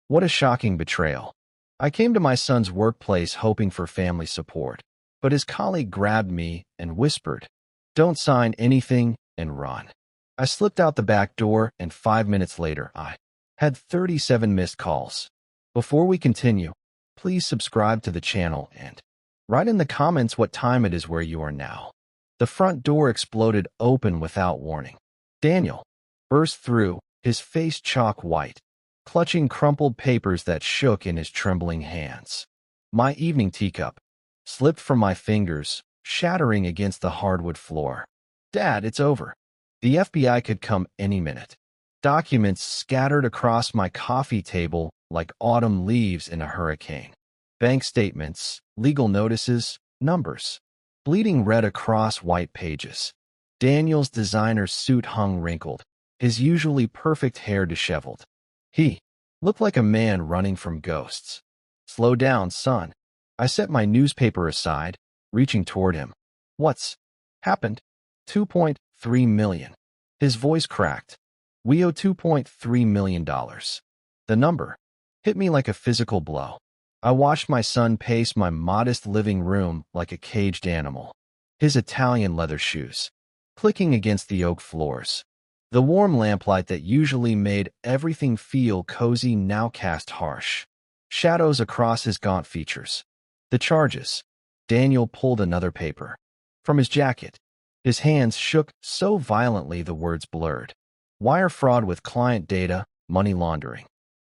What a shocking betrayal. I came to my son's workplace hoping for family support, but his colleague grabbed me and whispered, "Don't sign anything," and run. I slipped out the back door, and 5 minutes later, I had 37 missed calls. Before we continue, please subscribe to the channel and write in the comments what time it is where you are now. The front door exploded open without warning. Daniel burst through, his face chalk white, clutching crumpled papers that shook in his trembling hands. My evening teacup slipped from my fingers, shattering against the hardwood floor. "Dad, it's over. The FBI could come any minute." Documents scattered across my coffee table like autumn leaves in a hurricane. Bank statements, legal notices, numbers, bleeding red across white pages. Daniel's designer suit hung wrinkled, his usually perfect hair disheveled. He looked like a man running from ghosts. "Slow down, son." I set my newspaper aside, reaching toward him. "What's happened?" $2.3 million. His voice cracked. "We owe $2.3 million. The number hit me like a physical blow. I watched my son pace my modest living room like a caged animal, his Italian leather shoes clicking against the oak floors. The warm lamplight that usually made everything feel cozy now cast harsh shadows across his gaunt features. The charges. Daniel pulled another paper from his jacket. His hands shook so violently the words blurred. Wire fraud with client data, money laundering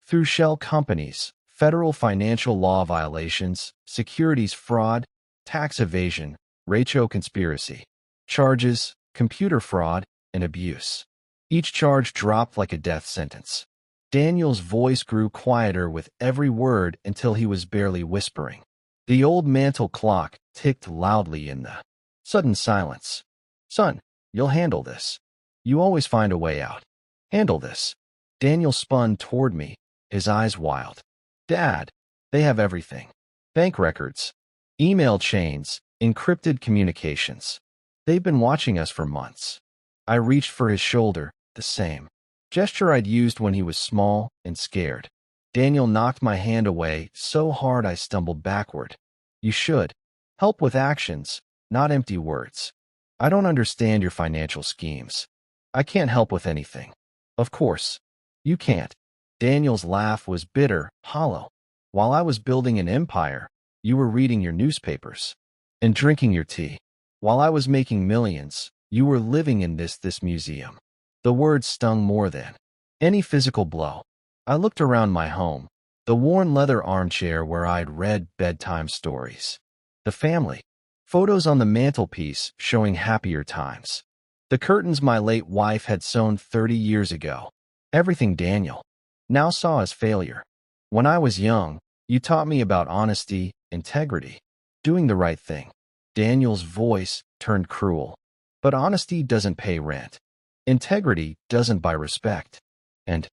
through shell companies, federal financial law violations, securities fraud, tax evasion, ratio conspiracy. Charges, computer fraud, and abuse. Each charge dropped like a death sentence. Daniel's voice grew quieter with every word until he was barely whispering. The old mantel clock ticked loudly in the sudden silence. "Son, you'll handle this. You always find a way out. Handle this." Daniel spun toward me, his eyes wild. "Dad, they have everything. Bank records, email chains, encrypted communications. They've been watching us for months." I reached for his shoulder, the same gesture I'd used when he was small and scared. Daniel knocked my hand away so hard I stumbled backward. "You should help with actions, not empty words. I don't understand your financial schemes. I can't help with anything." "Of course, you can't." Daniel's laugh was bitter, hollow. "While I was building an empire, you were reading your newspapers and drinking your tea. While I was making millions, you were living in this museum." The words stung more than any physical blow. I looked around my home, the worn leather armchair where I'd read bedtime stories, the family photos on the mantelpiece showing happier times, the curtains my late wife had sewn 30 years ago. Everything Daniel now saw as failure. "When I was young, you taught me about honesty, integrity, doing the right thing." Daniel's voice turned cruel. "But honesty doesn't pay rent. Integrity doesn't buy respect. And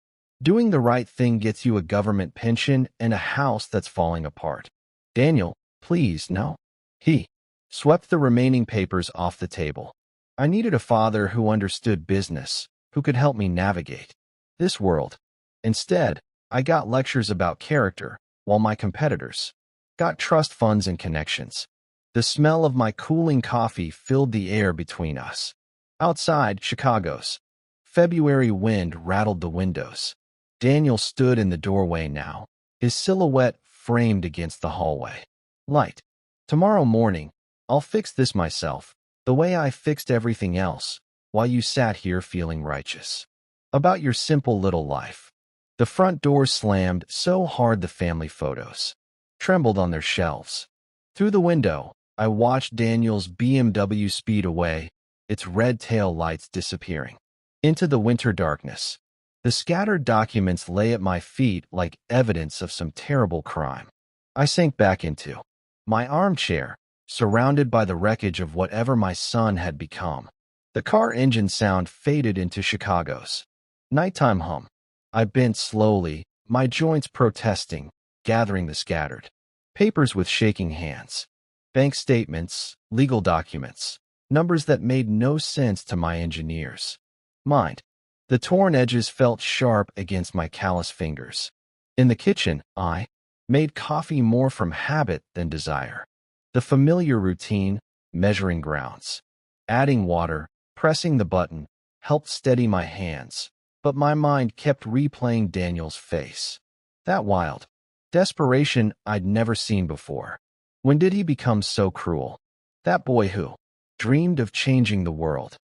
doing the right thing gets you a government pension and a house that's falling apart." "Daniel, please, no." He swept the remaining papers off the table. I needed a father who understood business, who could help me navigate this world. Instead, I got lectures about character, while my competitors got trust funds and connections. The smell of my cooling coffee filled the air between us. Outside, Chicago's February wind rattled the windows. Daniel stood in the doorway now, his silhouette framed against the hallway light. "Tomorrow morning, I'll fix this myself, the way I fixed everything else, while you sat here feeling righteous about your simple little life." The front door slammed so hard the family photos trembled on their shelves. Through the window, I watched Daniel's BMW speed away, its red tail lights disappearing into the winter darkness. The scattered documents lay at my feet like evidence of some terrible crime. I sank back into my armchair, surrounded by the wreckage of whatever my son had become. The car engine sound faded into Chicago's nighttime hum. I bent slowly, my joints protesting, gathering the scattered papers with shaking hands. Bank statements, legal documents, numbers that made no sense to my engineers. Mind. The torn edges felt sharp against my callous fingers. In the kitchen, I made coffee more from habit than desire. The familiar routine, measuring grounds, adding water, pressing the button, helped steady my hands, but my mind kept replaying Daniel's face. That wild desperation I'd never seen before. When did he become so cruel? That boy who dreamed of changing the world.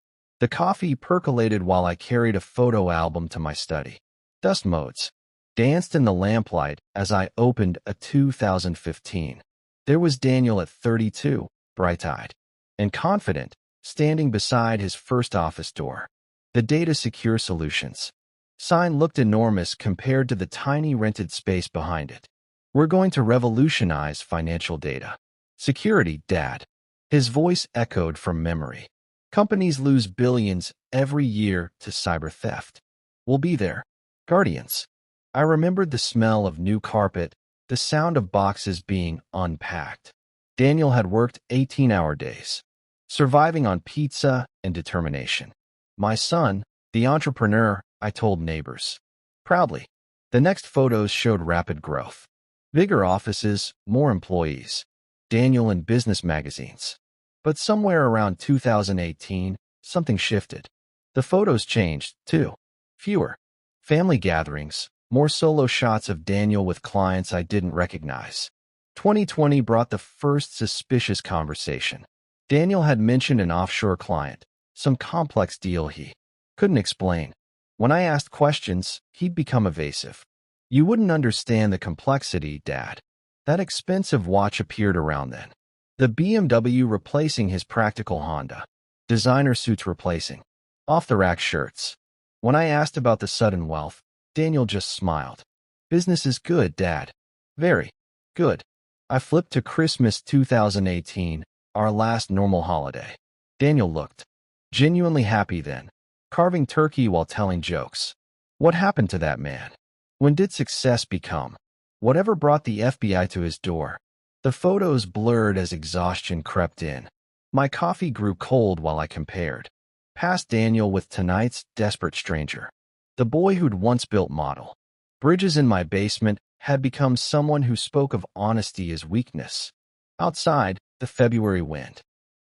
The coffee percolated while I carried a photo album to my study. Dust motes danced in the lamplight as I opened a 2015. There was Daniel at 32, bright-eyed and confident, standing beside his first office door. The Data Secure Solutions sign looked enormous compared to the tiny rented space behind it. We're going to revolutionize financial data. Security, Dad. His voice echoed from memory. Companies lose billions every year to cyber theft. We'll be there. Guardians. I remembered the smell of new carpet, the sound of boxes being unpacked. Daniel had worked 18-hour days, surviving on pizza and determination. My son, the entrepreneur, I told neighbors. Proudly. The next photos showed rapid growth. Bigger offices, more employees. Daniel in business magazines. But somewhere around 2018, something shifted. The photos changed, too. Fewer family gatherings, more solo shots of Daniel with clients I didn't recognize. 2020 brought the first suspicious conversation. Daniel had mentioned an offshore client, some complex deal he couldn't explain. When I asked questions, he'd become evasive. You wouldn't understand the complexity, Dad. That expensive watch appeared around then. The BMW replacing his practical Honda. Designer suits replacing. Off-the-rack shirts. When I asked about the sudden wealth, Daniel just smiled. Business is good, Dad. Very good. I flipped to Christmas 2018, our last normal holiday. Daniel looked genuinely happy then, carving turkey while telling jokes. What happened to that man? When did success become? Whatever brought the FBI to his door? The photos blurred as exhaustion crept in. My coffee grew cold while I compared. Past Daniel with tonight's desperate stranger. The boy who'd once built model bridges in my basement had become someone who spoke of honesty as weakness. Outside, the February wind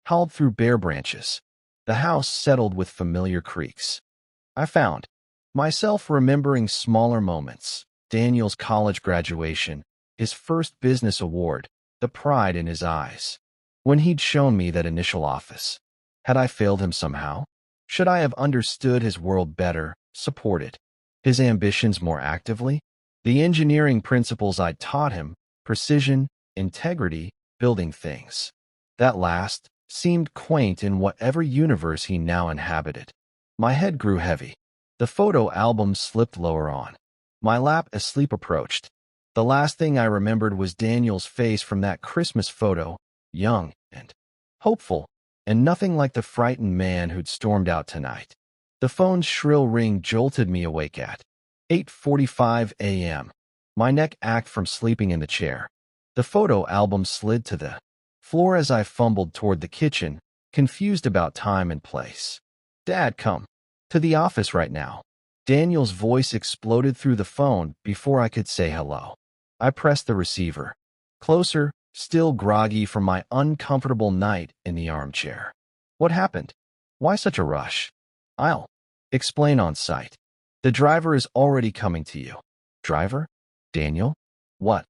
howled through bare branches. The house settled with familiar creaks. I found myself remembering smaller moments. Daniel's college graduation, his first business award, the pride in his eyes. When he'd shown me that initial office. Had I failed him somehow? Should I have understood his world better, supported his ambitions more actively? The engineering principles I'd taught him, precision, integrity, building things. That last seemed quaint in whatever universe he now inhabited. My head grew heavy. The photo album slipped lower on. My lap as sleep approached. The last thing I remembered was Daniel's face from that Christmas photo, young and hopeful, and nothing like the frightened man who'd stormed out tonight. The phone's shrill ring jolted me awake at 8:45 a.m. My neck ached from sleeping in the chair. The photo album slid to the floor as I fumbled toward the kitchen, confused about time and place. Dad, come to the office right now. Daniel's voice exploded through the phone before I could say hello. I pressed the receiver. Closer, still groggy from my uncomfortable night in the armchair. What happened? Why such a rush? I'll explain on site. The driver is already coming to you. Driver? Daniel? What?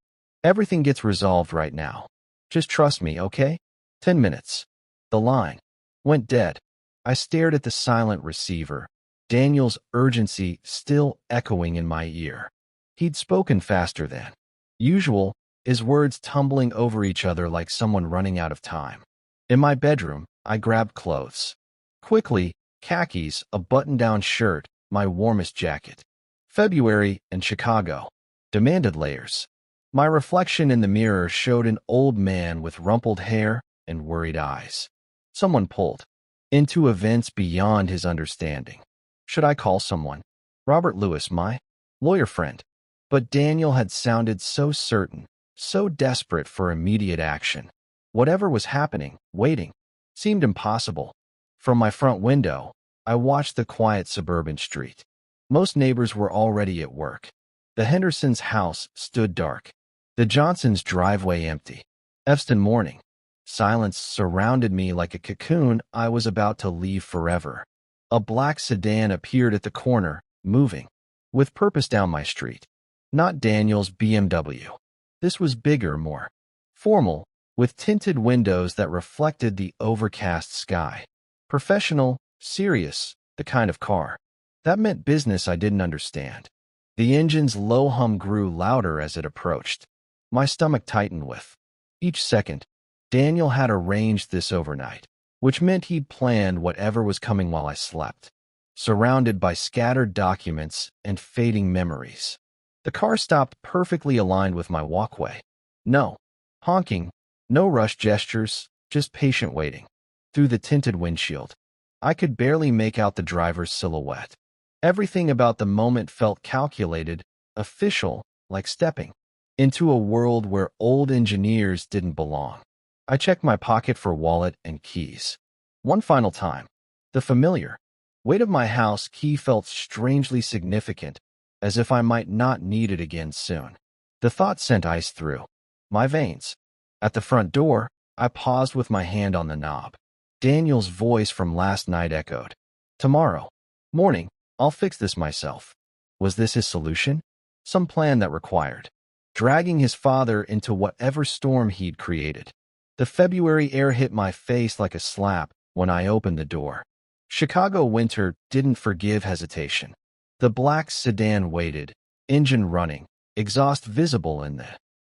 Everything gets resolved right now. Just trust me, okay? 10 minutes. The line went dead. I stared at the silent receiver, Daniel's urgency still echoing in my ear. He'd spoken faster than usual, his words tumbling over each other like someone running out of time. In my bedroom, I grabbed clothes. Quickly, khakis, a button-down shirt, my warmest jacket. February in Chicago demanded layers. My reflection in the mirror showed an old man with rumpled hair and worried eyes. Someone pulled into events beyond his understanding. Should I call someone? Robert Lewis, my lawyer friend. But Daniel had sounded so certain, so desperate for immediate action. Whatever was happening, waiting, seemed impossible. From my front window, I watched the quiet suburban street. Most neighbors were already at work. The Hendersons' house stood dark. The Johnsons' driveway empty. Evston morning. Silence surrounded me like a cocoon I was about to leave forever. A black sedan appeared at the corner, moving, with purpose down my street. Not Daniel's BMW. This was bigger, more formal, with tinted windows that reflected the overcast sky. Professional, serious, the kind of car. That meant business I didn't understand. The engine's low hum grew louder as it approached. My stomach tightened with each second. Daniel had arranged this overnight, which meant he'd planned whatever was coming while I slept, surrounded by scattered documents and fading memories. The car stopped perfectly aligned with my walkway. No honking, no rush gestures, just patient waiting. Through the tinted windshield, I could barely make out the driver's silhouette. Everything about the moment felt calculated, official, like stepping into a world where old engineers didn't belong. I checked my pocket for wallet and keys. One final time. The familiar weight of my house key felt strangely significant, as if I might not need it again soon. The thought sent ice through my veins. At the front door, I paused with my hand on the knob. Daniel's voice from last night echoed. Tomorrow morning, I'll fix this myself. Was this his solution? Some plan that required dragging his father into whatever storm he'd created. The February air hit my face like a slap when I opened the door. Chicago winter didn't forgive hesitation. The black sedan waited, engine running, exhaust visible in the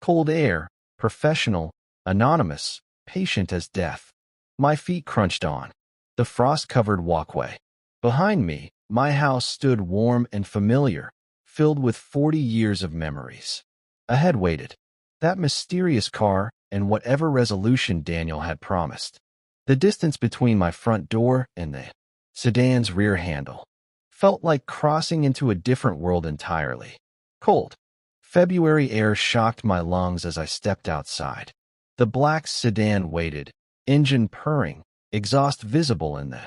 cold air, professional, anonymous, patient as death. My feet crunched on the frost-covered walkway. Behind me, my house stood warm and familiar, filled with 40 years of memories. Ahead waited that mysterious car and whatever resolution Daniel had promised. The distance between my front door and the sedan's rear handle felt like crossing into a different world entirely. Cold February air shocked my lungs as I stepped outside. The black sedan waited, engine purring, exhaust visible in the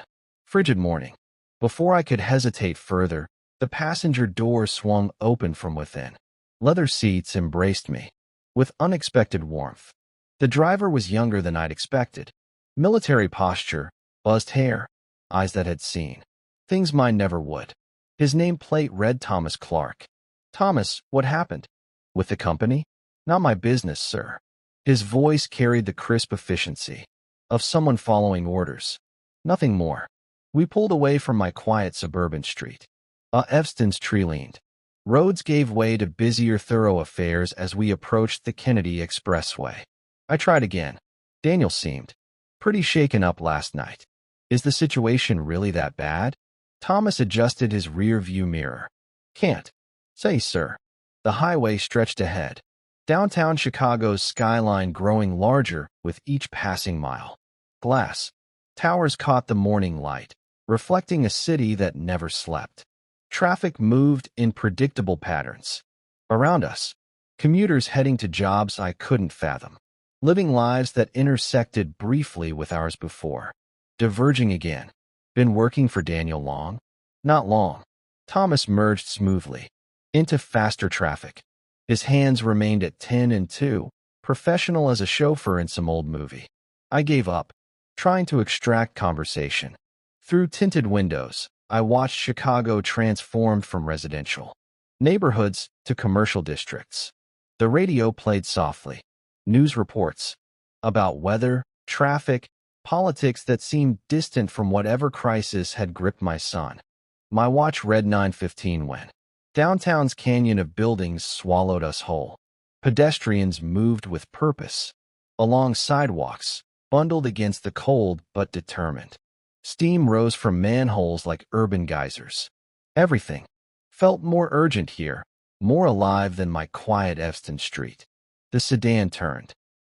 frigid morning. Before I could hesitate further, the passenger door swung open from within. Leather seats embraced me with unexpected warmth. The driver was younger than I'd expected. Military posture, buzzed hair, eyes that had seen things mine never would. His nameplate read Thomas Clark. Thomas, what happened? With the company? Not my business, sir. His voice carried the crisp efficiency of someone following orders. Nothing more. We pulled away from my quiet suburban street. Evston's tree leaned. Roads gave way to busier thoroughfares as we approached the Kennedy Expressway. I tried again. Daniel seemed pretty shaken up last night. Is the situation really that bad? Thomas adjusted his rear-view mirror. Can't say, sir. The highway stretched ahead. Downtown Chicago's skyline growing larger with each passing mile. Glass towers caught the morning light, reflecting a city that never slept. Traffic moved in predictable patterns. Around us, commuters heading to jobs I couldn't fathom, living lives that intersected briefly with ours before, diverging again. Been working for Daniel long? Not long. Thomas merged smoothly into faster traffic. His hands remained at 10 and 2, professional as a chauffeur in some old movie. I gave up, trying to extract conversation. Through tinted windows, I watched Chicago transformed from residential neighborhoods to commercial districts. The radio played softly. News reports about weather, traffic, politics that seemed distant from whatever crisis had gripped my son. My watch read 9:15 when downtown's canyon of buildings swallowed us whole. Pedestrians moved with purpose along sidewalks, bundled against the cold but determined. Steam rose from manholes like urban geysers. Everything felt more urgent here, more alive than my quiet Evston Street. The sedan turned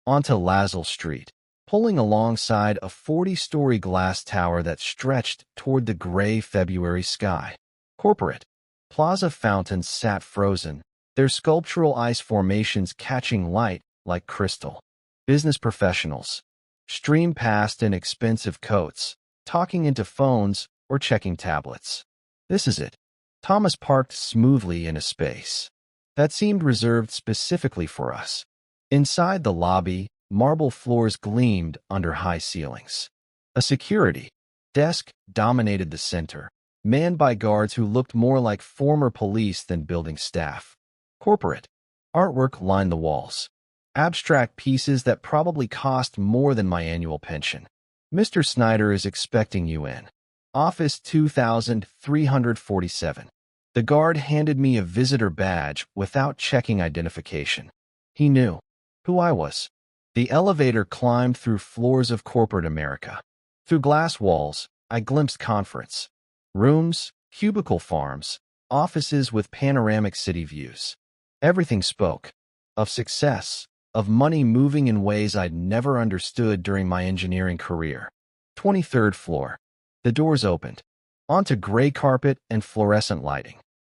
onto Lasalle Street, pulling alongside a 40-story glass tower that stretched toward the gray February sky. Corporate plaza fountains sat frozen, their sculptural ice formations catching light like crystal. Business professionals streamed past in expensive coats, talking into phones or checking tablets. This is it. Thomas parked smoothly in a space that seemed reserved specifically for us. Inside the lobby, marble floors gleamed under high ceilings. A security desk dominated the center, manned by guards who looked more like former police than building staff. Corporate artwork lined the walls, abstract pieces that probably cost more than my annual pension. Mr. Snyder is expecting you in. Office 2347. The guard handed me a visitor badge without checking identification. He knew who I was. The elevator climbed through floors of corporate America. Through glass walls, I glimpsed conference rooms, cubicle farms, offices with panoramic city views. Everything spoke of success, of money moving in ways I'd never understood during my engineering career. 23rd floor. The doors opened. Onto gray carpet and fluorescent lighting.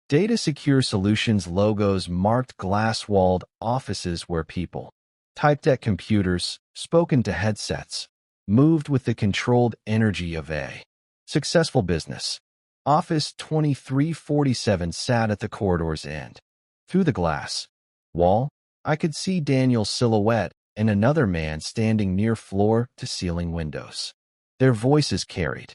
Data Secure Solutions logos marked glass-walled offices where people typed at computers, spoken to headsets, moved with the controlled energy of a successful business. Office 2347 sat at the corridor's end. Through the glass wall, I could see Daniel's silhouette and another man standing near floor-to-ceiling windows. Their voices carried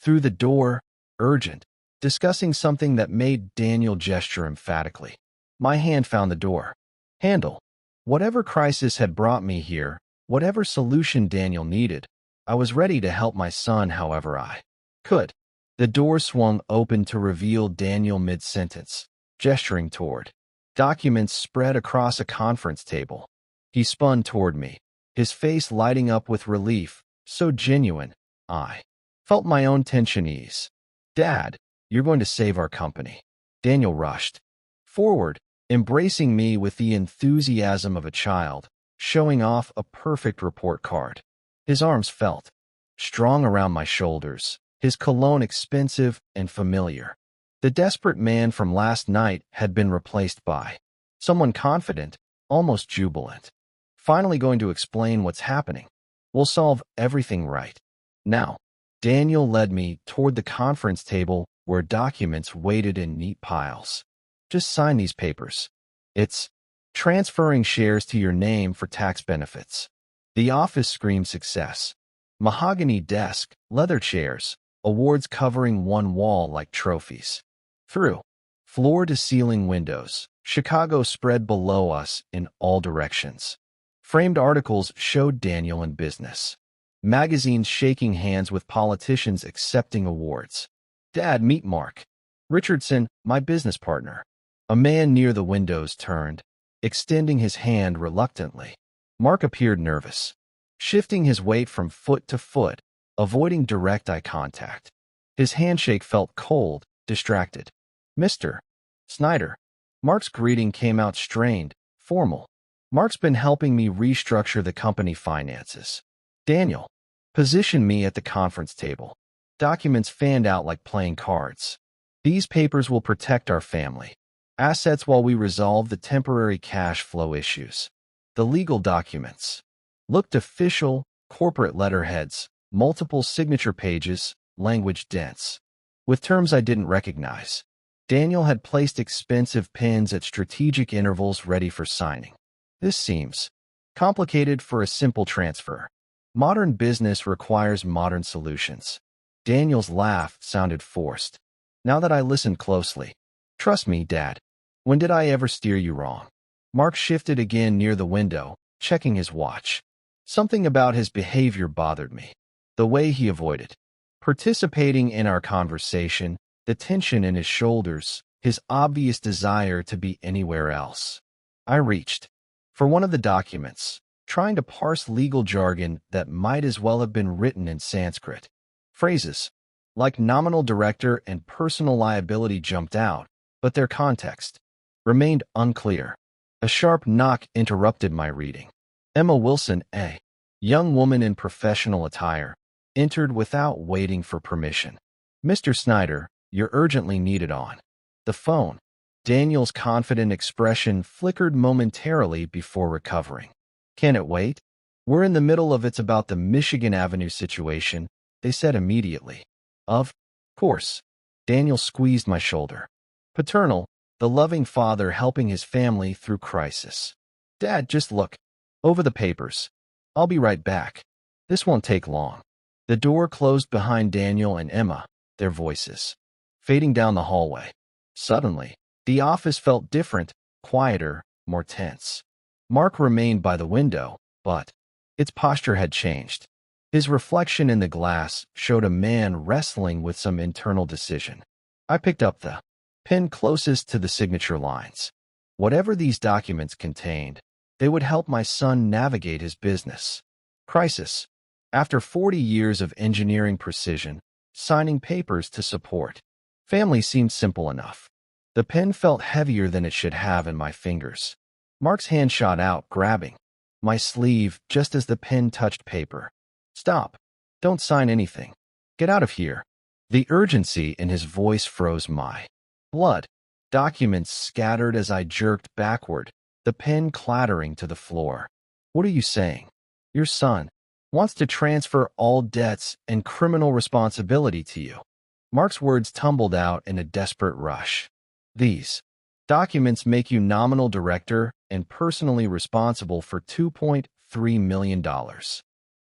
through the door, urgent, discussing something that made Daniel gesture emphatically. My hand found the door handle. Whatever crisis had brought me here, whatever solution Daniel needed, I was ready to help my son however I could. The door swung open to reveal Daniel mid-sentence, gesturing toward documents spread across a conference table. He spun toward me, his face lighting up with relief, so genuine, I felt my own tension ease. Dad, you're going to save our company. Daniel rushed forward, embracing me with the enthusiasm of a child, showing off a perfect report card. His arms felt strong around my shoulders, his cologne expensive and familiar. The desperate man from last night had been replaced by someone confident, almost jubilant. Finally going to explain what's happening. We'll solve everything right now. Daniel led me toward the conference table where documents waited in neat piles. Just sign these papers. It's transferring shares to your name for tax benefits. The office screamed success. Mahogany desk, leather chairs, awards covering one wall like trophies. Through floor-to-ceiling windows, Chicago spread below us in all directions. Framed articles showed Daniel in business. Magazines shaking hands with politicians accepting awards. Dad, meet Mark Richardson, my business partner. A man near the windows turned, extending his hand reluctantly. Mark appeared nervous, shifting his weight from foot to foot, avoiding direct eye contact. His handshake felt cold, distracted. Mr. Snyder. Mark's greeting came out strained, formal. Mark's been helping me restructure the company finances. Daniel positioned me at the conference table. Documents fanned out like playing cards. These papers will protect our family assets while we resolve the temporary cash flow issues. The legal documents looked official, corporate letterheads, multiple signature pages, language dense, with terms I didn't recognize. Daniel had placed expensive pens at strategic intervals ready for signing. This seems complicated for a simple transfer. Modern business requires modern solutions. Daniel's laugh sounded forced. Now that I listened closely. Trust me, Dad. When did I ever steer you wrong? Mark shifted again near the window, checking his watch. Something about his behavior bothered me. The way he avoided participating in our conversation, the tension in his shoulders, his obvious desire to be anywhere else. I reached for one of the documents, trying to parse legal jargon that might as well have been written in Sanskrit. Phrases like nominal director and personal liability jumped out, but their context remained unclear. A sharp knock interrupted my reading. Emma Wilson, a young woman in professional attire, entered without waiting for permission. Mr. Snyder, you're urgently needed on the phone. Daniel's confident expression flickered momentarily before recovering. Can it wait? We're in the middle of it's about the Michigan Avenue situation, they said immediately. Of course. Daniel squeezed my shoulder. Paternal, the loving father helping his family through crisis. Dad, just look over the papers. I'll be right back. This won't take long. The door closed behind Daniel and Emma, their voices fading down the hallway. Suddenly, the office felt different, quieter, more tense. Mark remained by the window, but its posture had changed. His reflection in the glass showed a man wrestling with some internal decision. I picked up the pen closest to the signature lines. Whatever these documents contained, they would help my son navigate his business crisis. After 40 years of engineering precision, signing papers to support family seemed simple enough. The pen felt heavier than it should have in my fingers. Mark's hand shot out, grabbing my sleeve just as the pen touched paper. Stop. Don't sign anything. Get out of here. The urgency in his voice froze my blood. Documents scattered as I jerked backward, the pen clattering to the floor. What are you saying? Your son wants to transfer all debts and criminal responsibility to you. Mark's words tumbled out in a desperate rush. These documents make you nominal director and personally responsible for $2.3 million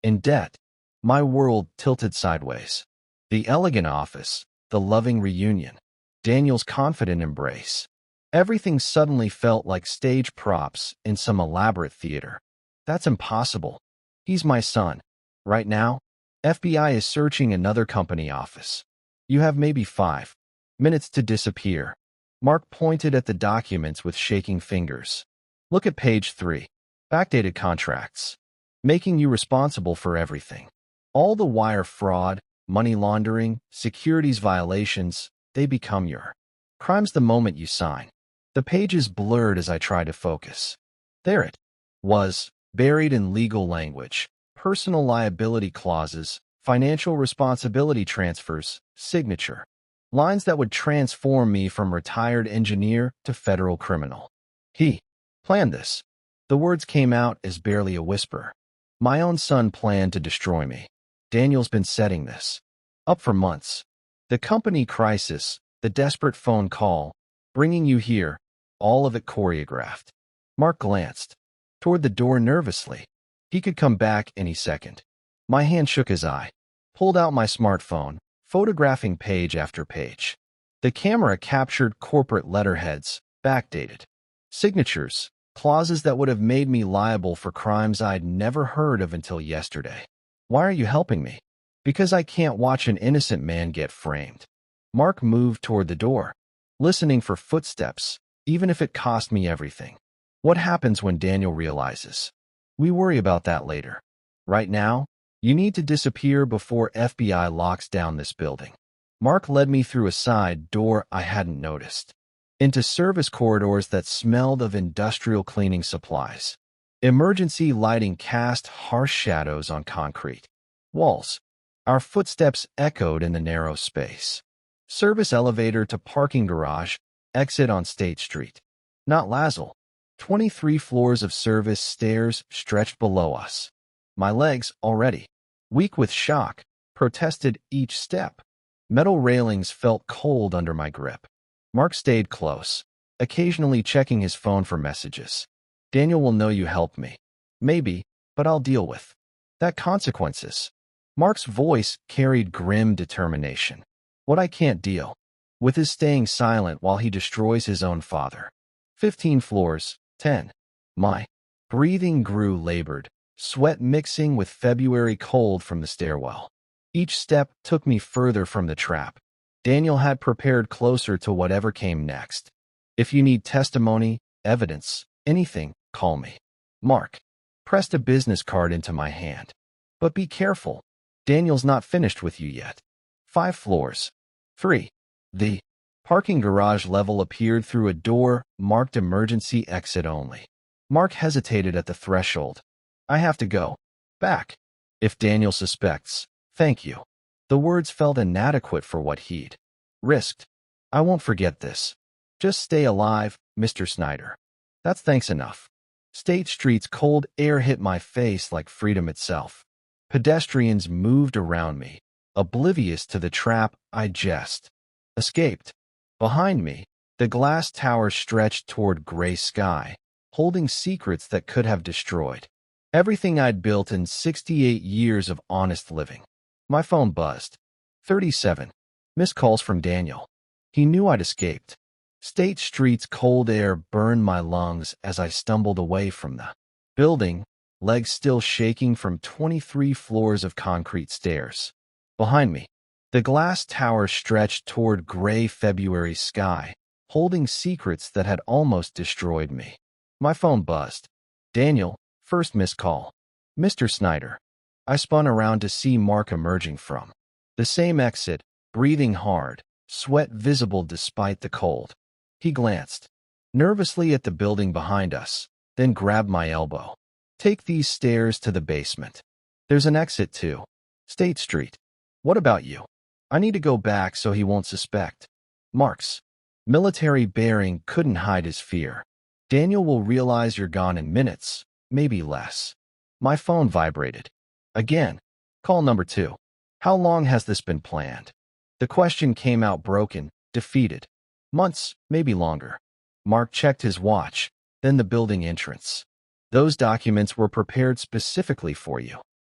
in debt. My world tilted sideways. The elegant office, the loving reunion, Daniel's confident embrace. Everything suddenly felt like stage props in some elaborate theater. That's impossible. He's my son. Right now, FBI is searching another company office. You have maybe 5 minutes to disappear. Mark pointed at the documents with shaking fingers. Look at page 3. Backdated contracts. Making you responsible for everything. All the wire fraud, money laundering, securities violations, they become your crimes the moment you sign. The pages blurred as I tried to focus. There it was, buried in legal language. Personal liability clauses, financial responsibility transfers, signature. Lines that would transform me from retired engineer to federal criminal. He planned this. The words came out as barely a whisper. My own son planned to destroy me. Daniel's been setting this up for months. The company crisis, the desperate phone call, bringing you here, all of it choreographed. Mark glanced toward the door nervously. He could come back any second. My hand shook as I pulled out my smartphone, photographing page after page. The camera captured corporate letterheads, backdated signatures, clauses that would have made me liable for crimes I'd never heard of until yesterday. Why are you helping me? Because I can't watch an innocent man get framed. Mark moved toward the door, listening for footsteps, even if it cost me everything. What happens when Daniel realizes? We worry about that later. Right now, you need to disappear before FBI locks down this building. Mark led me through a side door I hadn't noticed, into service corridors that smelled of industrial cleaning supplies. Emergency lighting cast harsh shadows on concrete walls. Our footsteps echoed in the narrow space. Service elevator to parking garage, exit on State Street. Not Lazel. 23 floors of service stairs stretched below us. My legs, already weak with shock, protested each step. Metal railings felt cold under my grip. Mark stayed close, occasionally checking his phone for messages. Daniel will know you helped me. Maybe, but I'll deal with that consequences. Mark's voice carried grim determination. What I can't deal with is staying silent while he destroys his own father. 15 floors, 10. My breathing grew labored, sweat mixing with February cold from the stairwell. Each step took me further from the trap. Daniel had prepared closer to whatever came next. If you need testimony, evidence, anything, call me. Mark pressed a business card into my hand. But be careful. Daniel's not finished with you yet. 5 floors. 3. The parking garage level appeared through a door marked emergency exit only. Mark hesitated at the threshold. I have to go back. If Daniel suspects, thank you. The words felt inadequate for what he'd risked. I won't forget this. Just stay alive, Mr. Snyder. That's thanks enough. State Street's cold air hit my face like freedom itself. Pedestrians moved around me, oblivious to the trap I just escaped. Behind me, The glass tower stretched toward gray sky, holding secrets that could have destroyed everything I'd built in 68 years of honest living. My phone buzzed. 37. Missed calls from Daniel. He knew I'd escaped. State Street's cold air burned my lungs as I stumbled away from the building, legs still shaking from 23 floors of concrete stairs. Behind me, the glass tower stretched toward gray February sky, holding secrets that had almost destroyed me. My phone buzzed. Daniel, first missed call. Mr. Snyder. I spun around to see Mark emerging from the same exit, breathing hard, sweat visible despite the cold. He glanced nervously at the building behind us, then grabbed my elbow. Take these stairs to the basement. There's an exit to State Street. What about you? I need to go back so he won't suspect. Mark's military bearing couldn't hide his fear. Daniel will realize you're gone in minutes, maybe less. My phone vibrated. Again. Call number 2. How long has this been planned? The question came out broken, defeated. Months, maybe longer. Mark checked his watch, then the building entrance. Those documents were prepared specifically for you.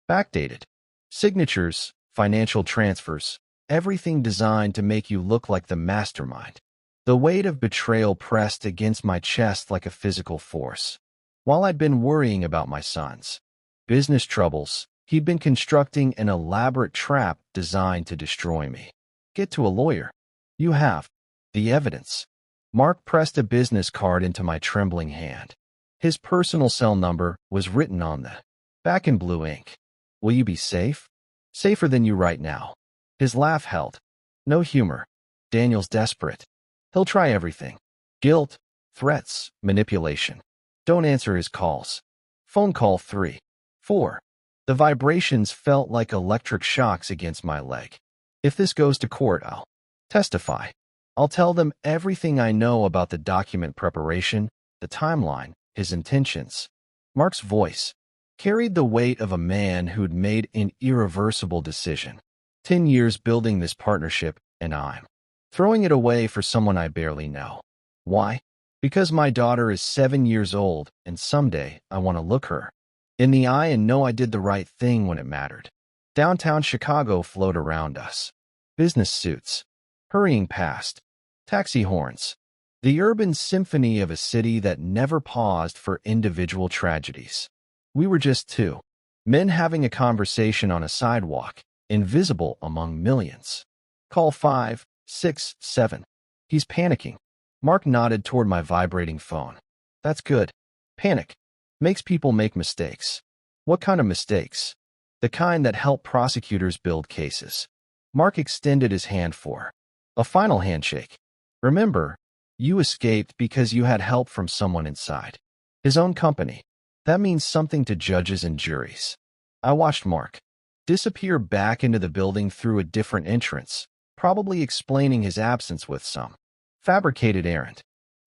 Backdated. Signatures, financial transfers, everything designed to make you look like the mastermind. The weight of betrayal pressed against my chest like a physical force. While I'd been worrying about my son's business troubles, he'd been constructing an elaborate trap designed to destroy me. Get to a lawyer. You have the evidence. Mark pressed a business card into my trembling hand. His personal cell number was written on the back in blue ink. Will you be safe? Safer than you right now. His laugh held. No humor. Daniel's desperate. He'll try everything. Guilt, threats, manipulation. Don't answer his calls. Phone call 3. 4. The vibrations felt like electric shocks against my leg. If this goes to court, I'll testify. I'll tell them everything I know about the document preparation, the timeline, his intentions. Mark's voice carried the weight of a man who'd made an irreversible decision. 10 years building this partnership, and I'm throwing it away for someone I barely know. Why? Because my daughter is 7 years old, and someday I want to look her in the eye and know I did the right thing when it mattered. Downtown Chicago flowed around us. Business suits, hurrying past, taxi horns, the urban symphony of a city that never paused for individual tragedies. We were just two men having a conversation on a sidewalk, invisible among millions. Call 5, 6, 7. He's panicking. Mark nodded toward my vibrating phone. That's good. Panic makes people make mistakes. What kind of mistakes? The kind that help prosecutors build cases. Mark extended his hand for a final handshake. Remember, you escaped because you had help from someone inside his own company. That means something to judges and juries. I watched Mark disappear back into the building through a different entrance, probably explaining his absence with some fabricated errand.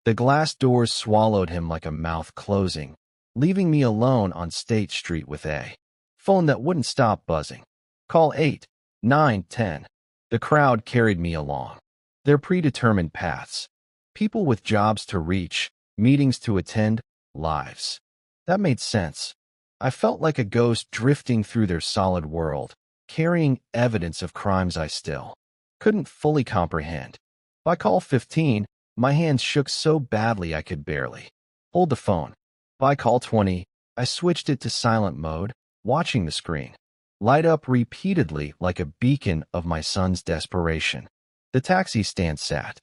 The glass doors swallowed him like a mouth closing, leaving me alone on State Street with a phone that wouldn't stop buzzing. Call 8, 9, 10. The crowd carried me along their predetermined paths. People with jobs to reach, meetings to attend, lives. That made sense. I felt like a ghost drifting through their solid world, carrying evidence of crimes I still couldn't fully comprehend. By call 15, my hands shook so badly I could barely hold the phone. By call 20, I switched it to silent mode, watching the screen light up repeatedly like a beacon of my son's desperation. The taxi stand sat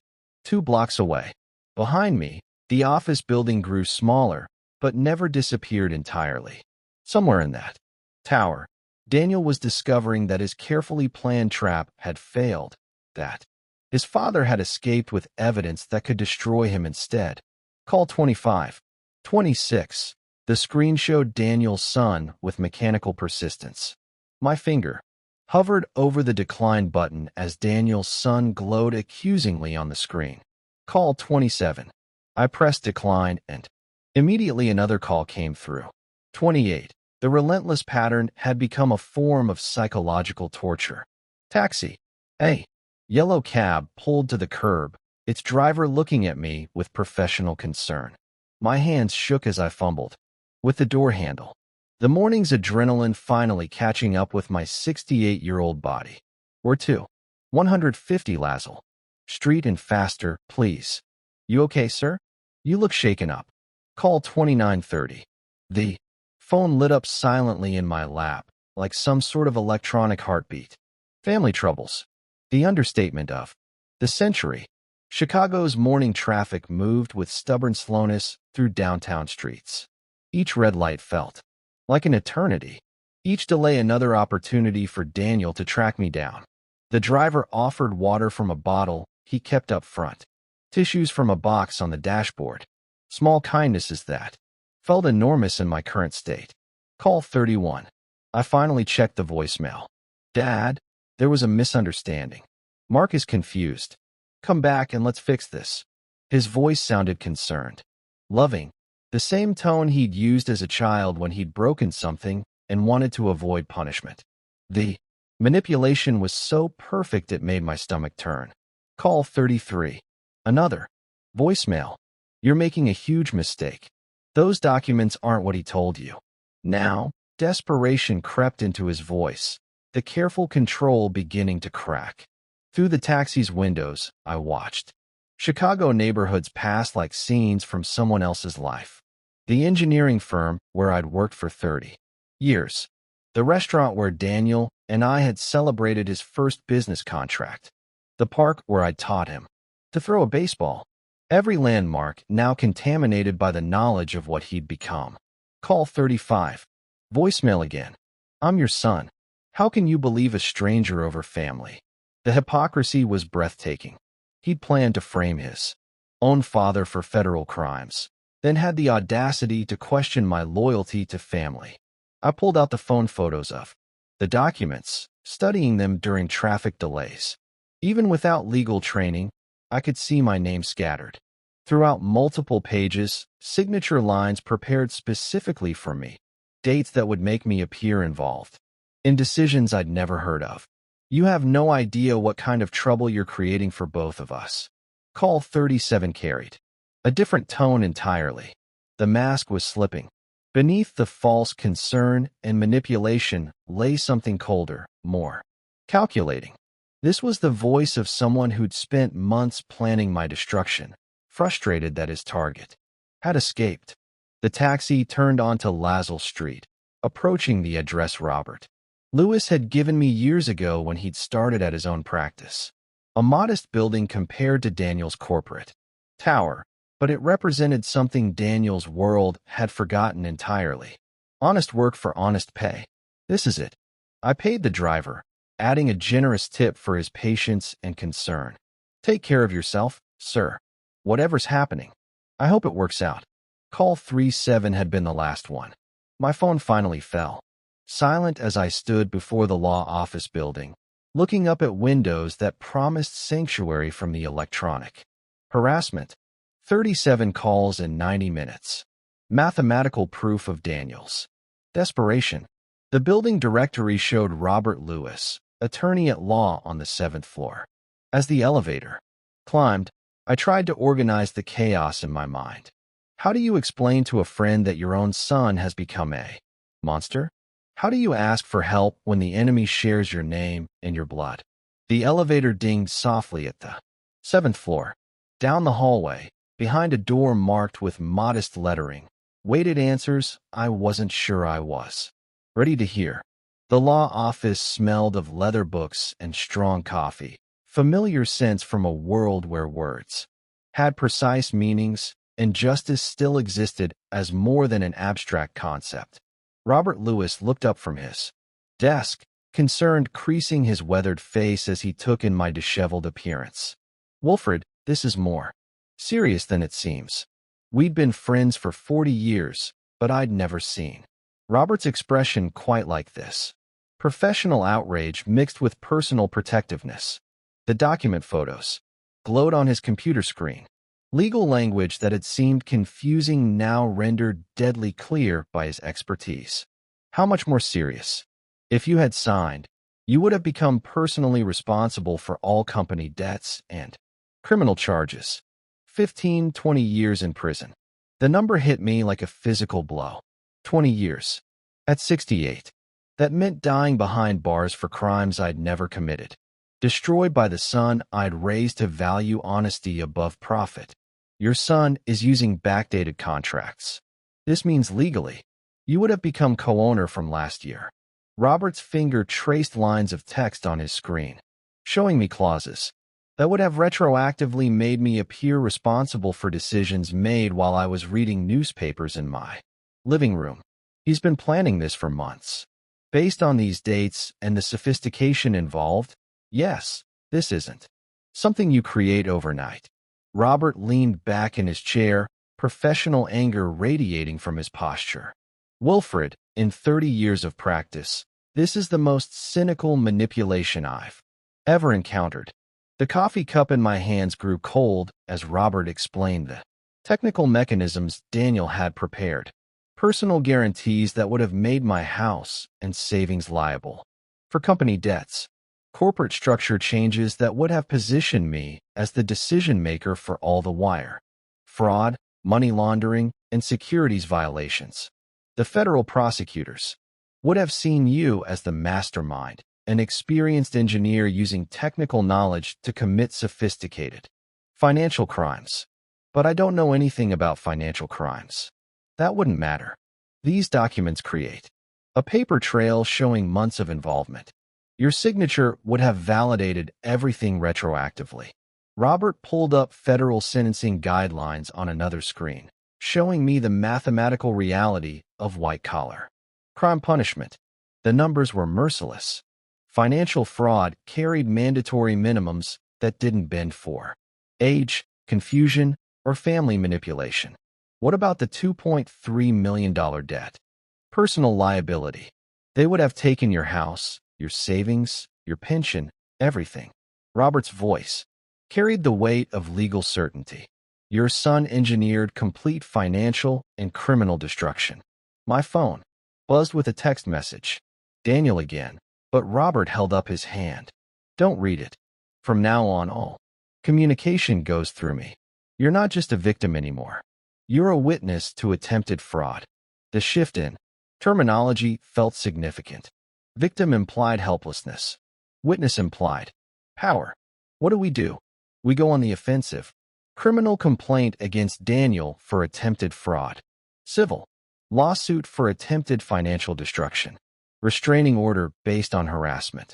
2 blocks away. Behind me, the office building grew smaller, but never disappeared entirely. Somewhere in that tower, Daniel was discovering that his carefully planned trap had failed, that his father had escaped with evidence that could destroy him instead. Call 25. 26. The screen showed Daniel's son with mechanical persistence. My finger hovered over the decline button as Daniel's son glowed accusingly on the screen. Call 27. I pressed decline and immediately another call came through. 28. The relentless pattern had become a form of psychological torture. Taxi. A yellow cab pulled to the curb, its driver looking at me with professional concern. My hands shook as I fumbled with the door handle. The morning's adrenaline finally catching up with my 68-year-old body. Where to? 150 Lazel Street and faster, please. You okay, sir? You look shaken up. Call 2930. The phone lit up silently in my lap, like some sort of electronic heartbeat. Family troubles. The understatement of the century. Chicago's morning traffic moved with stubborn slowness through downtown streets. Each red light felt like an eternity. Each delay another opportunity for Daniel to track me down. The driver offered water from a bottle he kept up front, tissues from a box on the dashboard. Small kindnesses that felt enormous in my current state. Call 31. I finally checked the voicemail. Dad, there was a misunderstanding. Mark is confused. Come back and let's fix this. His voice sounded concerned, loving, the same tone he'd used as a child when he'd broken something and wanted to avoid punishment. The manipulation was so perfect it made my stomach turn. Call 33. Another voicemail. You're making a huge mistake. Those documents aren't what he told you. Now, desperation crept into his voice, the careful control beginning to crack. Through the taxi's windows, I watched Chicago neighborhoods pass like scenes from someone else's life. The engineering firm where I'd worked for 30 years. The restaurant where Daniel and I had celebrated his first business contract. The park where I'd taught him to throw a baseball. Every landmark now contaminated by the knowledge of what he'd become. Call 35. Voicemail again. I'm your son. How can you believe a stranger over family? The hypocrisy was breathtaking. He'd planned to frame his own father for federal crimes, then had the audacity to question my loyalty to family. I pulled out the phone photos of the documents, studying them during traffic delays. Even without legal training, I could see my name scattered throughout multiple pages, signature lines prepared specifically for me, dates that would make me appear involved in decisions I'd never heard of. You have no idea what kind of trouble you're creating for both of us. Call 37 carried a different tone entirely. The mask was slipping. Beneath the false concern and manipulation lay something colder, more calculating. This was the voice of someone who'd spent months planning my destruction, frustrated that his target had escaped. The taxi turned onto Lazel Street, approaching the address Robert Lewis had given me years ago when he'd started at his own practice. A modest building compared to Daniel's corporate tower, but it represented something Daniel's world had forgotten entirely. Honest work for honest pay. This is it. I paid the driver, adding a generous tip for his patience and concern. Take care of yourself, sir. Whatever's happening, I hope it works out. Call 37 had been the last one. My phone finally fell. Silent as I stood before the law office building, looking up at windows that promised sanctuary from the electronic harassment. 37 calls in 90 minutes. Mathematical proof of Daniel's desperation. The building directory showed Robert Lewis, attorney at law, on the 7th floor. As the elevator climbed, I tried to organize the chaos in my mind. How do you explain to a friend that your own son has become a monster? How do you ask for help when the enemy shares your name and your blood? The elevator dinged softly at the 7th floor. Down the hallway, behind a door marked with modest lettering, waited answers I wasn't sure I was ready to hear. The law office smelled of leather books and strong coffee, familiar scents from a world where words had precise meanings and justice still existed as more than an abstract concept. Robert Lewis looked up from his desk, concern creasing his weathered face as he took in my disheveled appearance. Wilfred, this is more serious than it seems. We'd been friends for 40 years, but I'd never seen Robert's expression quite like this. Professional outrage mixed with personal protectiveness. The document photos glowed on his computer screen. Legal language that had seemed confusing now rendered deadly clear by his expertise. How much more serious? If you had signed, you would have become personally responsible for all company debts and Criminal charges. 15, 20 years in prison. The number hit me like a physical blow. 20 years. At 68. That meant dying behind bars for crimes I'd never committed. Destroyed by the son I'd raised to value honesty above profit. Your son is using backdated contracts. This means legally, you would have become co-owner from last year. Robert's finger traced lines of text on his screen, showing me clauses that would have retroactively made me appear responsible for decisions made while I was reading newspapers in my living room. He's been planning this for months. Based on these dates and the sophistication involved, yes, this isn't something you create overnight. Robert leaned back in his chair, professional anger radiating from his posture. Wilfred, in 30 years of practice, this is the most cynical manipulation I've ever encountered. The coffee cup in my hands grew cold as Robert explained the technical mechanisms Daniel had prepared. Personal guarantees that would have made my house and savings liable for company debts. Corporate structure changes that would have positioned me as the decision-maker for all the wire fraud, money laundering, and securities violations. The federal prosecutors would have seen you as the mastermind, an experienced engineer using technical knowledge to commit sophisticated financial crimes. But I don't know anything about financial crimes. That wouldn't matter. These documents create a paper trail showing months of involvement. Your signature would have validated everything retroactively. Robert pulled up federal sentencing guidelines on another screen, showing me the mathematical reality of white-collar crime punishment. The numbers were merciless. Financial fraud carried mandatory minimums that didn't bend for age, confusion, or family manipulation. What about the $2.3 million debt? Personal liability. They would have taken your house, your savings, your pension, everything. Robert's voice carried the weight of legal certainty. Your son engineered complete financial and criminal destruction. My phone buzzed with a text message. Daniel again, but Robert held up his hand. Don't read it. From now on, all communication goes through me. You're not just a victim anymore. You're a witness to attempted fraud. The shift in terminology felt significant. Victim implied helplessness. Witness implied power. What do? We go on the offensive. Criminal complaint against Daniel for attempted fraud. Civil lawsuit for attempted financial destruction. Restraining order based on harassment.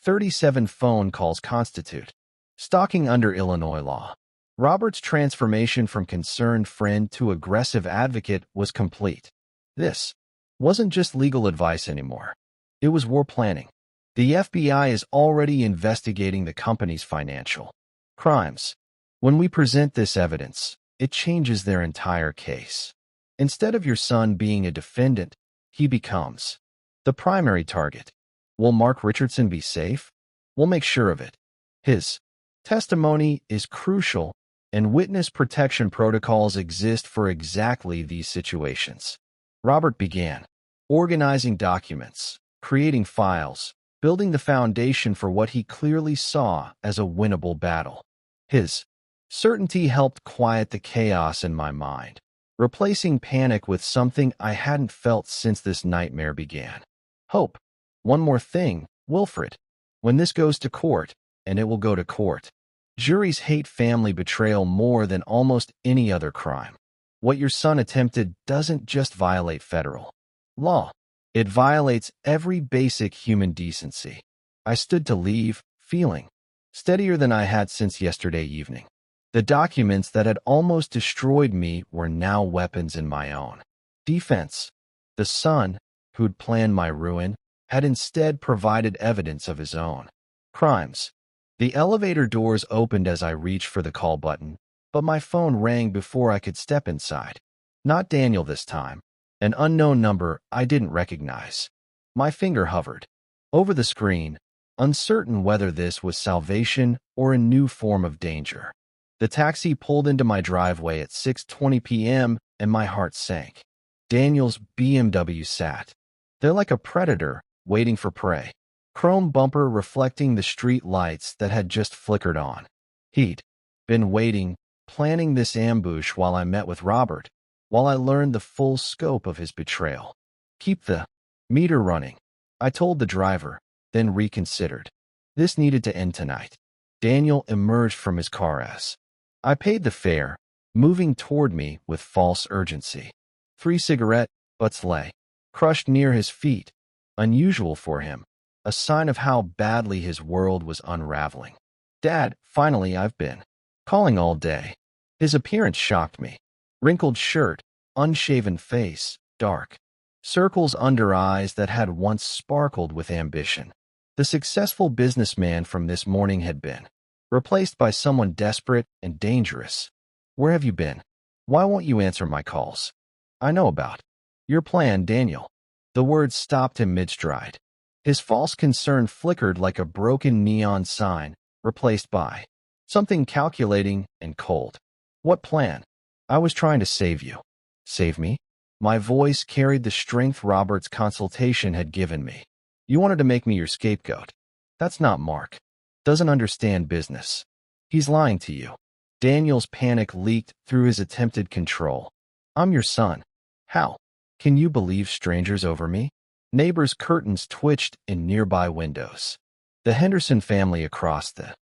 37 phone calls constitute stalking under Illinois law. Robert's transformation from concerned friend to aggressive advocate was complete. This wasn't just legal advice anymore. It was war planning. The FBI is already investigating the company's financial crimes. When we present this evidence, it changes their entire case. Instead of your son being a defendant, he becomes the primary target. Will Mark Richardson be safe? We'll make sure of it. His testimony is crucial, and witness protection protocols exist for exactly these situations. Robert began organizing documents, creating files, building the foundation for what he clearly saw as a winnable battle. His certainty helped quiet the chaos in my mind, replacing panic with something I hadn't felt since this nightmare began. Hope. One more thing, Wilfred. When this goes to court, and it will go to court, juries hate family betrayal more than almost any other crime. What your son attempted doesn't just violate federal law. It violates every basic human decency. I stood to leave, feeling steadier than I had since yesterday evening. The documents that had almost destroyed me were now weapons in my own defense. The son, who'd planned my ruin, had instead provided evidence of his own crimes. The elevator doors opened as I reached for the call button, but my phone rang before I could step inside. Not Daniel this time. An unknown number I didn't recognize. My finger hovered over the screen, uncertain whether this was salvation or a new form of danger. The taxi pulled into my driveway at 6:20 p.m. and my heart sank. Daniel's BMW sat there like a predator waiting for prey. Chrome bumper reflecting the street lights that had just flickered on. He'd Been waiting, planning this ambush while I met with Robert, while I learned the full scope of his betrayal. Keep the meter running, I told the driver, then reconsidered. This needed to end tonight. Daniel emerged from his car as I paid the fare, moving toward me with false urgency. 3 cigarette butts lay, crushed near his feet, unusual for him, a sign of how badly his world was unraveling. Dad, finally I've been calling all day. His appearance shocked me. Wrinkled shirt, unshaven face, dark circles under eyes that had once sparkled with ambition. The successful businessman from this morning had been replaced by someone desperate and dangerous. Where have you been? Why won't you answer my calls? I know about your plan, Daniel. The words stopped him mid-stride. His false concern flickered like a broken neon sign, replaced by something calculating and cold. What plan? I was trying to save you. Save me? My voice carried the strength Robert's consultation had given me. You wanted to make me your scapegoat. That's not Mark. Doesn't understand business. He's lying to you. Daniel's panic leaked through his attempted control. I'm your son. How? Can you believe strangers over me? Neighbors' curtains twitched in nearby windows. The Henderson family across the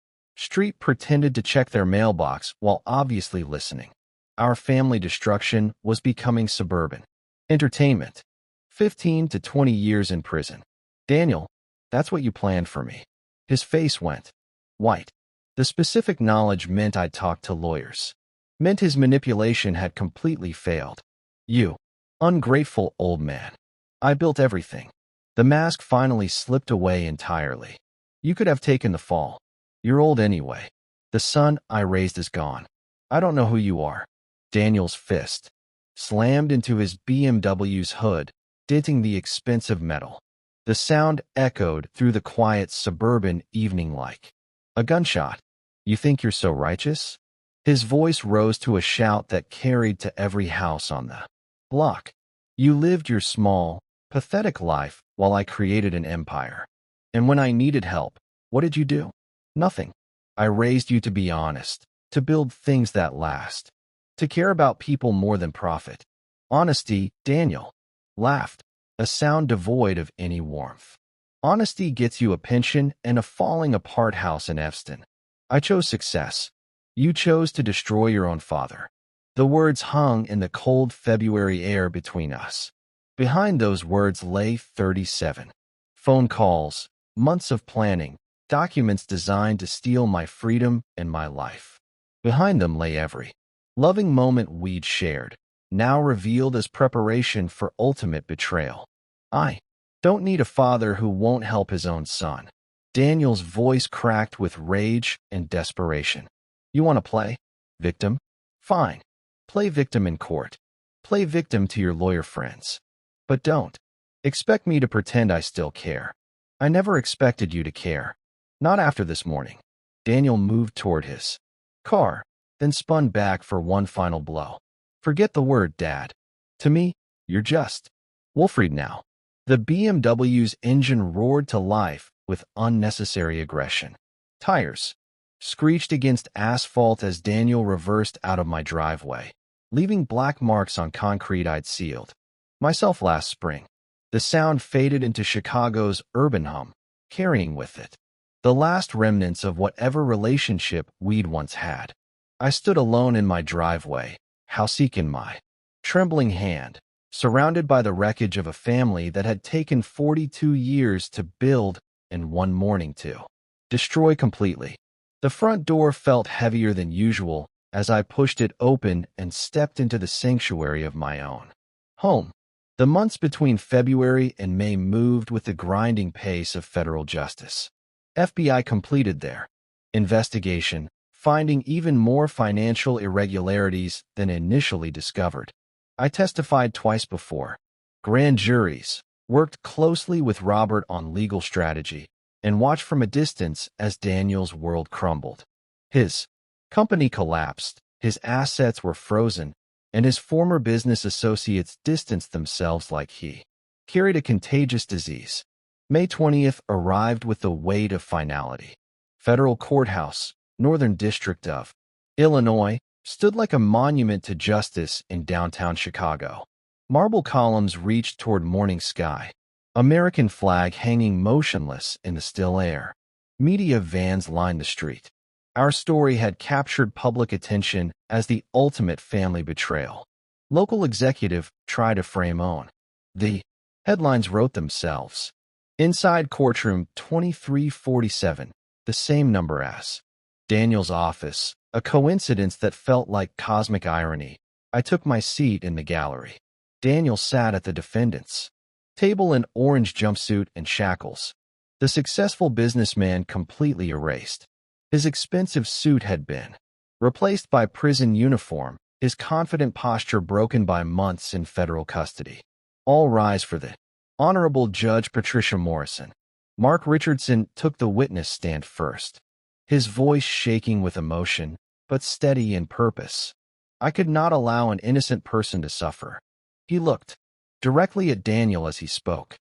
street pretended to check their mailbox while obviously listening. Our family destruction was becoming suburban entertainment. 15 to 20 years in prison. Daniel, that's what you planned for me. His face went white. The specific knowledge meant I'd talked to lawyers. Meant his manipulation had completely failed. You ungrateful old man. I built everything. The mask finally slipped away entirely. You could have taken the fall. You're old anyway. The son I raised is gone. I don't know who you are. Daniel's fist slammed into his BMW's hood, denting the expensive metal. The sound echoed through the quiet suburban evening like a gunshot. You think you're so righteous? His voice rose to a shout that carried to every house on the block. You lived your small, pathetic life while I created an empire. And when I needed help, what did you do? Nothing. I raised you to be honest, to build things that last, to care about people more than profit. Honesty, Daniel laughed, a sound devoid of any warmth. Honesty gets you a pension and a falling apart house in Evanston. I chose success. You chose to destroy your own father. The words hung in the cold February air between us. Behind those words lay 37 phone calls, months of planning, documents designed to steal my freedom and my life. Behind them lay every loving moment we'd shared, now revealed as preparation for ultimate betrayal. I don't need a father who won't help his own son. Daniel's voice cracked with rage and desperation. You want to play victim? Fine. Play victim in court. Play victim to your lawyer friends. But don't expect me to pretend I still care. I never expected you to care. Not after this morning. Daniel moved toward his car, then spun back for one final blow. Forget the word, Dad. To me, you're just Wolfried now. The BMW's engine roared to life with unnecessary aggression. Tires screeched against asphalt as Daniel reversed out of my driveway, leaving black marks on concrete I'd sealed myself last spring. The sound faded into Chicago's urban hum, carrying with it the last remnants of whatever relationship we'd once had. I stood alone in my driveway, houseek in my trembling hand, surrounded by the wreckage of a family that had taken 42 years to build and one morning to destroy completely. The front door felt heavier than usual as I pushed it open and stepped into the sanctuary of my own home. The months between February and May moved with the grinding pace of federal justice. FBI completed their investigation, finding even more financial irregularities than initially discovered. I testified twice before grand juries, worked closely with Robert on legal strategy, and watched from a distance as Daniel's world crumbled. His company collapsed, his assets were frozen, and his former business associates distanced themselves like he carried a contagious disease. May 20th arrived with the weight of finality. Federal Courthouse, Northern District of Illinois, stood like a monument to justice in downtown Chicago. Marble columns reached toward morning sky, American flag hanging motionless in the still air. Media vans lined the street. Our story had captured public attention as the ultimate family betrayal. Local executive tried to frame on. The headlines wrote themselves. Inside courtroom 2347, the same number as Daniel's office, a coincidence that felt like cosmic irony. I took my seat in the gallery. Daniel sat at the defendant's table in orange jumpsuit and shackles. The successful businessman completely erased. His expensive suit had been replaced by prison uniform, his confident posture broken by months in federal custody. All rise for the Honorable Judge Patricia Morrison. Mark Richardson took the witness stand first, his voice shaking with emotion, but steady in purpose. I could not allow an innocent person to suffer. He looked directly at Daniel as he spoke.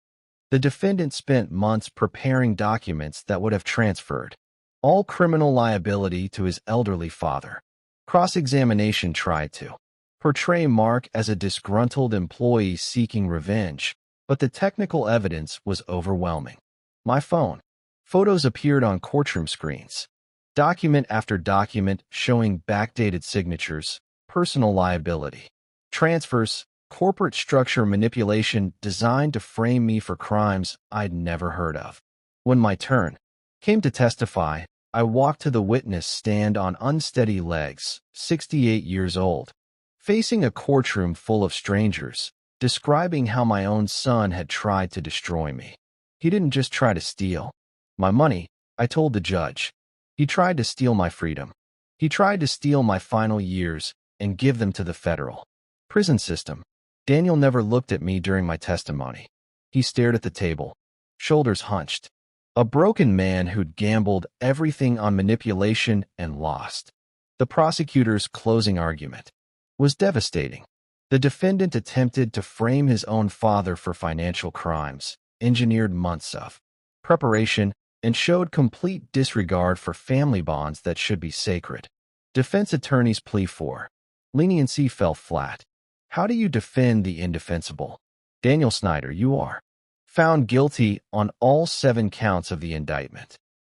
The defendant spent months preparing documents that would have transferred all criminal liability to his elderly father. Cross-examination tried to portray Mark as a disgruntled employee seeking revenge, but the technical evidence was overwhelming. My phone. Photos appeared on courtroom screens. Document after document showing backdated signatures, personal liability, transfers, corporate structure manipulation designed to frame me for crimes I'd never heard of. When my turn came to testify, I walked to the witness stand on unsteady legs, 68 years old, facing a courtroom full of strangers, describing how my own son had tried to destroy me. He didn't just try to steal my money, I told the judge. He tried to steal my freedom. He tried to steal my final years and give them to the federal prison system. Daniel never looked at me during my testimony. He stared at the table, shoulders hunched. A broken man who'd gambled everything on manipulation and lost. The prosecutor's closing argument was devastating. The defendant attempted to frame his own father for financial crimes, engineered months of preparation, and showed complete disregard for family bonds that should be sacred. Defense attorney's plea for leniency fell flat. How do you defend the indefensible? Daniel Snyder, you are found guilty on all 7 counts of the indictment.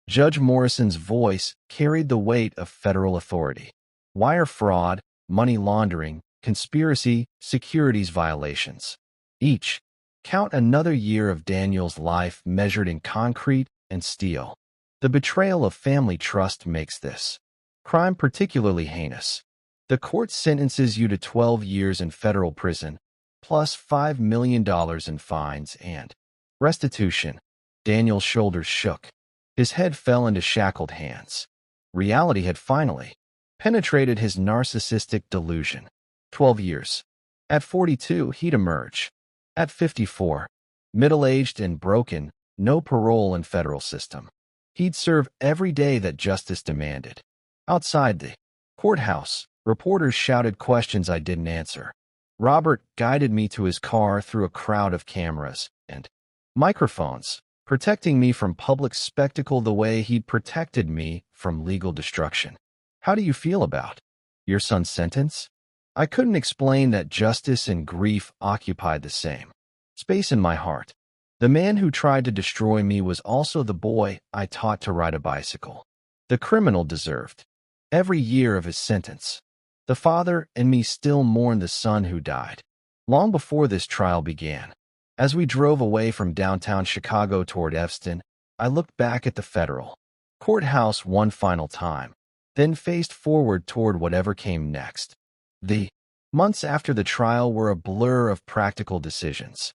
Judge Morrison's voice carried the weight of federal authority. Wire fraud, money laundering, conspiracy, securities violations. Each count another year of Daniel's life measured in concrete and steel. The betrayal of family trust makes this crime particularly heinous. The court sentences you to 12 years in federal prison, plus $5 million in fines and restitution. Daniel's shoulders shook. His head fell into shackled hands. Reality had finally penetrated his narcissistic delusion. 12 years. At 42, he'd emerge. At 54, middle-aged and broken, no parole in federal system. He'd serve every day that justice demanded. Outside the courthouse, reporters shouted questions I didn't answer. Robert guided me to his car through a crowd of cameras and microphones, protecting me from public spectacle the way he'd protected me from legal destruction. How do you feel about your son's sentence? I couldn't explain that justice and grief occupied the same space in my heart. The man who tried to destroy me was also the boy I taught to ride a bicycle. The criminal deserved every year of his sentence. The father and me still mourn the son who died long before this trial began. As we drove away from downtown Chicago toward Evanston, I looked back at the federal courthouse one final time, then faced forward toward whatever came next. The months after the trial were a blur of practical decisions.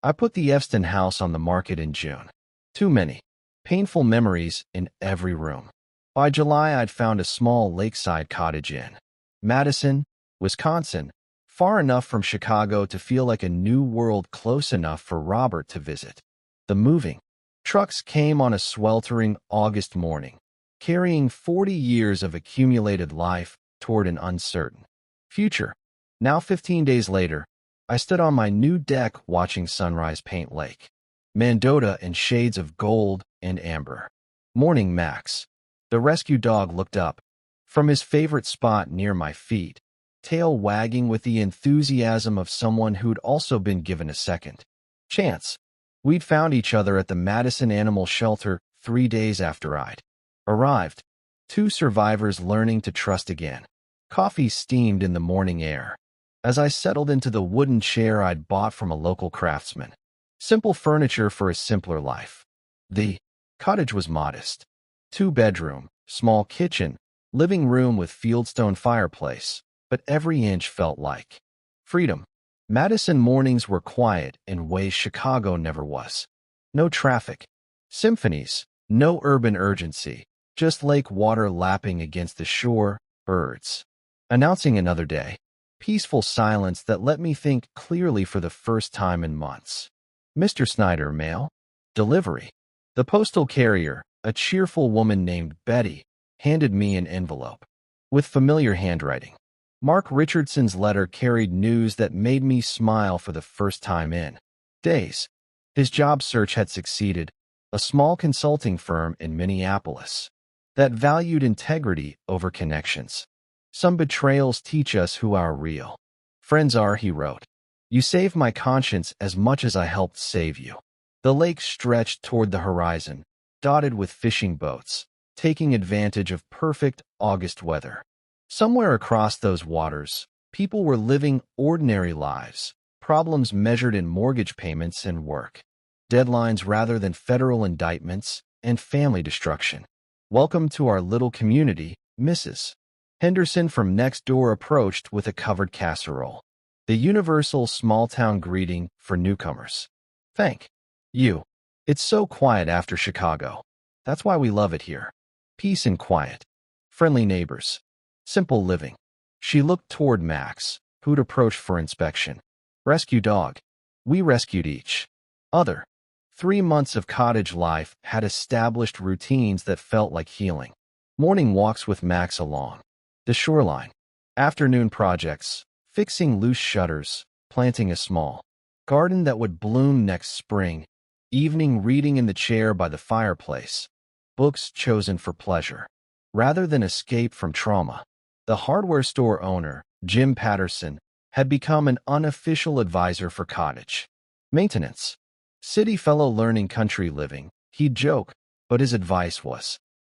I put the Evanston house on the market in June. Too many painful memories in every room. By July, I'd found a small lakeside cottage in Madison, Wisconsin, far enough from Chicago to feel like a new world close enough for Robert to visit. The moving trucks came on a sweltering August morning, carrying 40 years of accumulated life toward an uncertain future. Now 15 days later, I stood on my new deck watching sunrise paint Lake Mendota in shades of gold and amber. Morning, Max, the rescue dog, looked up, from his favorite spot near my feet, tail wagging with the enthusiasm of someone who'd also been given a second chance. We'd found each other at the Madison Animal Shelter 3 days after I'd arrived. Two survivors learning to trust again. Coffee steamed in the morning air as I settled into the wooden chair I'd bought from a local craftsman. Simple furniture for a simpler life. The cottage was modest. 2-bedroom, small kitchen, living room with fieldstone fireplace, but every inch felt like freedom. Madison mornings were quiet in ways Chicago never was. No traffic, symphonies, no urban urgency, just lake water lapping against the shore, birds announcing another day. Peaceful silence that let me think clearly for the first time in months. Mr. Snyder, mail? Delivery. The postal carrier, a cheerful woman named Betty, handed me an envelope with familiar handwriting. Mark Richardson's letter carried news that made me smile for the first time in days. His job search had succeeded, a small consulting firm in Minneapolis that valued integrity over connections. Some betrayals teach us who our real friends are, he wrote. You saved my conscience as much as I helped save you. The lake stretched toward the horizon, dotted with fishing boats, taking advantage of perfect August weather. Somewhere across those waters, people were living ordinary lives, problems measured in mortgage payments and work, deadlines rather than federal indictments, and family destruction. Welcome to our little community, Mrs. Henderson from next door approached with a covered casserole. The universal small-town greeting for newcomers. Thank you. It's so quiet after Chicago. That's why we love it here. Peace and quiet. Friendly neighbors. Simple living. She looked toward Max, who'd approached for inspection. Rescue dog. We rescued each other. 3 months of cottage life had established routines that felt like healing. Morning walks with Max along the shoreline. Afternoon projects, fixing loose shutters, planting a small garden that would bloom next spring. Evening reading in the chair by the fireplace. Books chosen for pleasure, rather than escape from trauma. The hardware store owner, Jim Patterson, had become an unofficial advisor for cottage maintenance. City fellow learning country living, he'd joke, but his advice was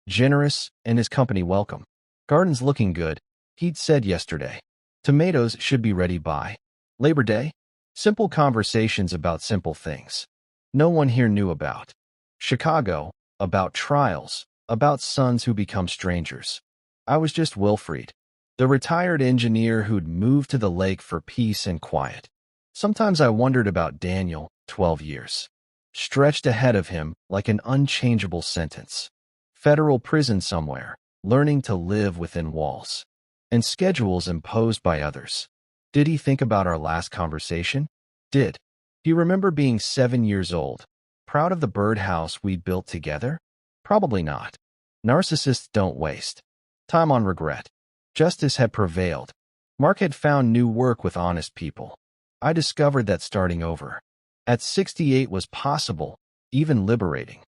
generous and his company welcome. Garden's looking good, he'd said yesterday. Tomatoes should be ready by Labor Day. Simple conversations about simple things no one here knew about. Chicago, about trials, about sons who become strangers. I was just Wilfried, the retired engineer who'd moved to the lake for peace and quiet. Sometimes I wondered about Daniel, 12 years. Stretched ahead of him like an unchangeable sentence. Federal prison somewhere, learning to live within walls and schedules imposed by others. Did he think about our last conversation? Did he remember being 7 years old, proud of the birdhouse we'd built together? Probably not. Narcissists don't waste time on regret. Justice had prevailed. Mark had found new work with honest people. I discovered that starting over at 68 was possible, even liberating.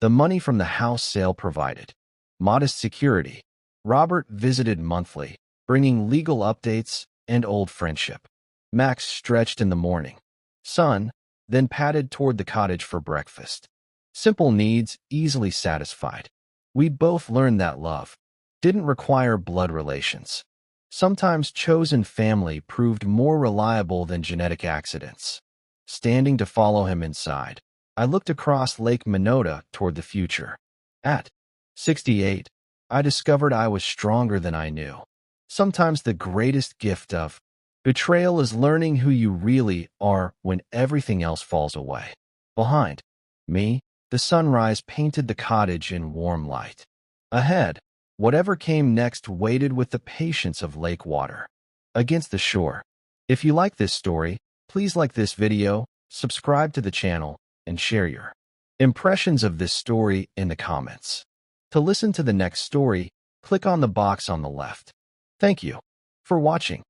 The money from the house sale provided modest security. Robert visited monthly, bringing legal updates and old friendship. Max stretched in the morning. Son, then padded toward the cottage for breakfast. Simple needs easily satisfied. We both learned that love didn't require blood relations. Sometimes chosen family proved more reliable than genetic accidents. Standing to follow him inside, I looked across Lake Minota toward the future. At 68, I discovered I was stronger than I knew. Sometimes the greatest gift of betrayal is learning who you really are when everything else falls away. Behind me, the sunrise painted the cottage in warm light. Ahead, whatever came next waited with the patience of lake water against the shore. If you like this story, please like this video, subscribe to the channel, and share your impressions of this story in the comments. To listen to the next story, click on the box on the left. Thank you for watching.